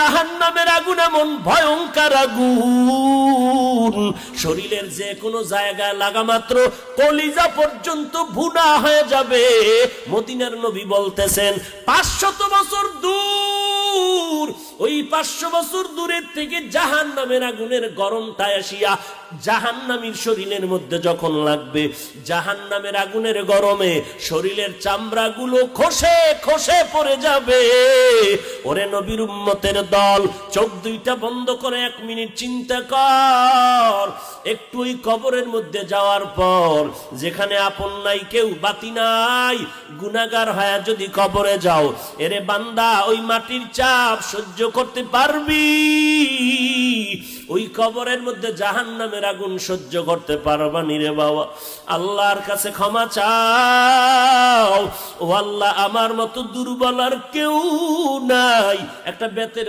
জাহান্নামের আগুন এমন ভয়ঙ্কর আগুন, শরীরের যে কোনো জায়গায় লাগা মাত্র কলিজা পর্যন্ত ভুনা হয়ে যাবে। মদিনার নবী বলতেছেন 500 বছর দূর, ওই 500 বছর দূরের থেকে জাহান্নামের আগুনের গরমটা আসিয়া জাহান্নামীর শরীরের মধ্যে যখন লাগবে, জাহান্নামের আগুনের গরমে শরীরের চামড়াগুলো খসে খসে পড়ে যাবে। ওরে নবীর উম্মতের দল, চোখ দুইটা বন্ধ করে 1 মিনিট চিন্তা কর। একটু ওই কবরের মধ্যে যাওয়ার পর, যেখানে আপন নাই, কেউ বাতি নাই, গুনাহগার হয়ে যদি কবরে যাও, এরে বান্দা ওই মাটির চাপ সহ্য করতে পারবি? ওই কবরের মধ্যে জাহান্নামের আগুন সহ্য করতে পারবা নি রে বাবা? আল্লাহর কাছে ক্ষমা চাও, ও আল্লাহ আমার মতো দুর্বল আর কেউ নাই। একটা বেতের